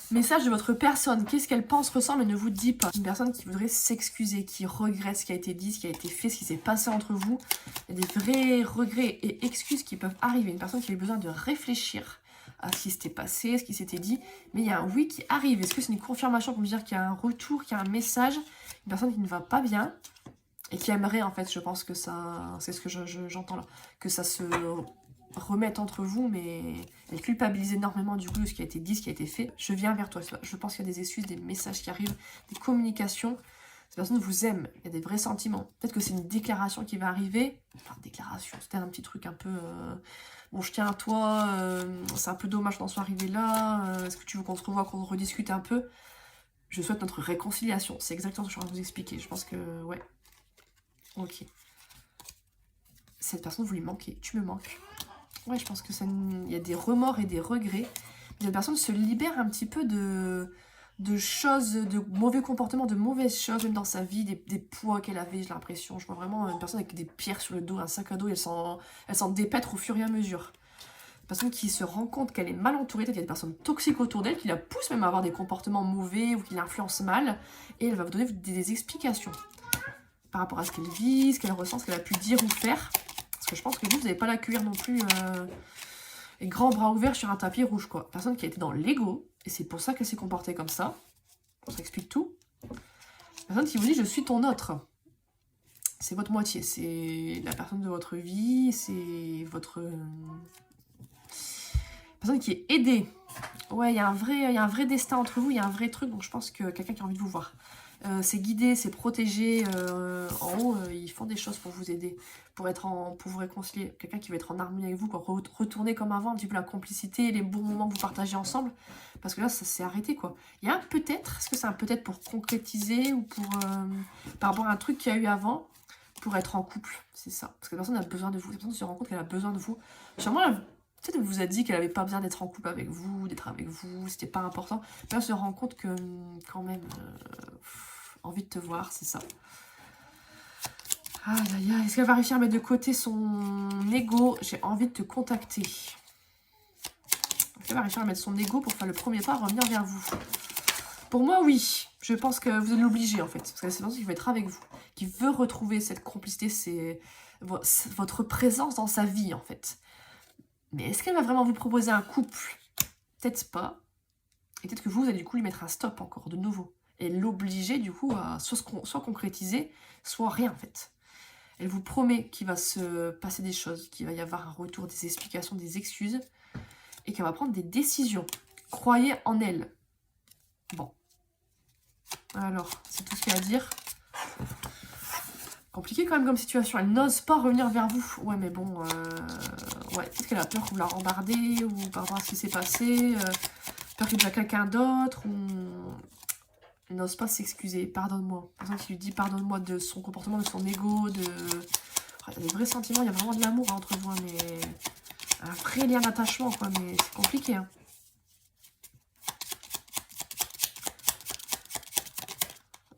Message de votre personne. Qu'est-ce qu'elle pense, ressent, mais ne vous dit pas. Une personne qui voudrait s'excuser, qui regrette ce qui a été dit, ce qui a été fait, ce qui s'est passé entre vous. Il y a des vrais regrets et excuses qui peuvent arriver. Une personne qui a eu besoin de réfléchir à ce qui s'était passé, ce qui s'était dit. Mais il y a un oui qui arrive. Est-ce que c'est une confirmation pour me dire qu'il y a un retour, qu'il y a un message? Une personne qui ne va pas bien et qui aimerait, en fait, je pense que ça... C'est ce que j'entends là. Que ça se... remettre entre vous, mais elle culpabilise énormément du coup de ce qui a été dit, ce qui a été fait. Je viens vers toi. Je pense qu'il y a des excuses, des messages qui arrivent, des communications. Cette personne vous aime, il y a des vrais sentiments. Peut-être que c'est une déclaration qui va arriver. Enfin, déclaration, c'était un petit truc un peu... bon, je tiens à toi, c'est un peu dommage d'en soit arrivé là. Est-ce que tu veux qu'on se revoie, qu'on rediscute un peu? Je souhaite notre réconciliation. C'est exactement ce que je suis en train de vous expliquer. Je pense que... ouais. Ok. Cette personne, vous lui manquez. Tu me manques. Ouais, je pense que il y a des remords et des regrets. Cette personne se libère un petit peu de choses, de mauvais comportements, de mauvaises choses, même dans sa vie, des poids qu'elle avait, j'ai l'impression. Je vois vraiment une personne avec des pierres sur le dos, un sac à dos, et elle s'en dépêtre au fur et à mesure. Une personne qui se rend compte qu'elle est mal entourée, peut-être qu'il y a des personnes toxiques autour d'elle, qui la poussent même à avoir des comportements mauvais ou qui l'influencent mal, et elle va vous donner des explications par rapport à ce qu'elle vit, ce qu'elle ressent, ce qu'elle a pu dire ou faire. Parce que je pense que vous n'avez pas l'accueillir non plus les grands bras ouverts sur un tapis rouge, quoi. Personne qui a été dans l'ego, et c'est pour ça qu'elle s'est comportée comme ça. On s'explique tout. Personne qui vous dit « je suis ton autre ». C'est votre moitié, c'est la personne de votre vie, c'est votre... personne qui est aidée. Ouais, il y a un vrai destin entre vous, il y a un vrai truc, donc je pense que quelqu'un qui a envie de vous voir. C'est guidé, c'est protégé. En haut, ils font des choses pour vous aider, pour vous réconcilier. Quelqu'un qui va être en harmonie avec vous, pour retourner comme avant, un petit peu la complicité, les bons moments que vous partagez ensemble. Parce que là, ça s'est arrêté, quoi. Il y a un peut-être, est-ce que c'est un peut-être pour concrétiser ou pour par rapport à un truc qu'il y a eu avant, pour être en couple, c'est ça. Parce que la personne a besoin de vous, la personne se rend compte qu'elle a besoin de vous. Sûrement, peut-être elle vous a dit qu'elle n'avait pas besoin d'être en couple avec vous, d'être avec vous, c'était pas important. Mais elle se rend compte que, quand même, envie de te voir, c'est ça. Aïe, aïe, aïe. Est-ce qu'elle va réussir à mettre de côté son ego? J'ai envie de te contacter. Est-ce qu'elle va réussir à mettre son ego pour faire le premier pas, revenir vers vous? Pour moi, oui. Je pense que vous allez l'obliger, en fait. Parce que c'est une personne qui veut être avec vous, qui veut retrouver cette complicité, c'est votre présence dans sa vie, en fait. Mais est-ce qu'elle va vraiment vous proposer un couple? Peut-être pas. Et peut-être que vous allez du coup lui mettre un stop encore, de nouveau. Et l'obliger du coup à soit concrétiser, soit rien, en fait. Elle vous promet qu'il va se passer des choses, qu'il va y avoir un retour, des explications, des excuses, et qu'elle va prendre des décisions. Croyez en elle. Bon. Alors, c'est tout ce qu'il y a à dire. Compliqué quand même comme situation. Elle n'ose pas revenir vers vous. Ouais, mais bon... ouais, peut-être qu'elle a peur que vous la rembardez, ou par rapport à ce qui s'est passé. Peur qu'il y ait déjà quelqu'un d'autre, ou... Elle n'ose pas s'excuser. Pardonne-moi. Personne qui lui dit pardonne-moi de son comportement, de son ego, de... Il y a des vrais sentiments, il y a vraiment de l'amour entre vous, mais... Un vrai lien d'attachement, quoi, mais c'est compliqué, hein.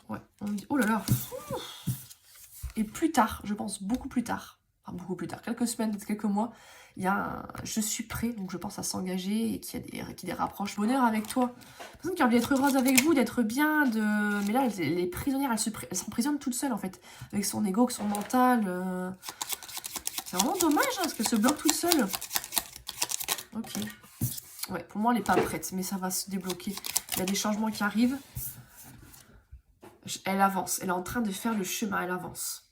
Ouais, on me dit... Oh là là. Et plus tard, je pense beaucoup plus tard, enfin beaucoup plus tard, quelques semaines, peut-être quelques mois, il y a un je suis prêt, donc je pense à s'engager et qu'il y a des rapproches. Bonheur avec toi. Personne qui a envie d'être heureuse avec vous, d'être bien, de... Mais là, les prisonnières, elles s'emprisonnent toutes seules, en fait, avec son ego, avec son mental. C'est vraiment dommage, hein, parce qu'elle se bloque toute seule. Ok. Ouais, pour moi, elle n'est pas prête, mais ça va se débloquer. Il y a des changements qui arrivent. Elle avance, elle est en train de faire le chemin, elle avance.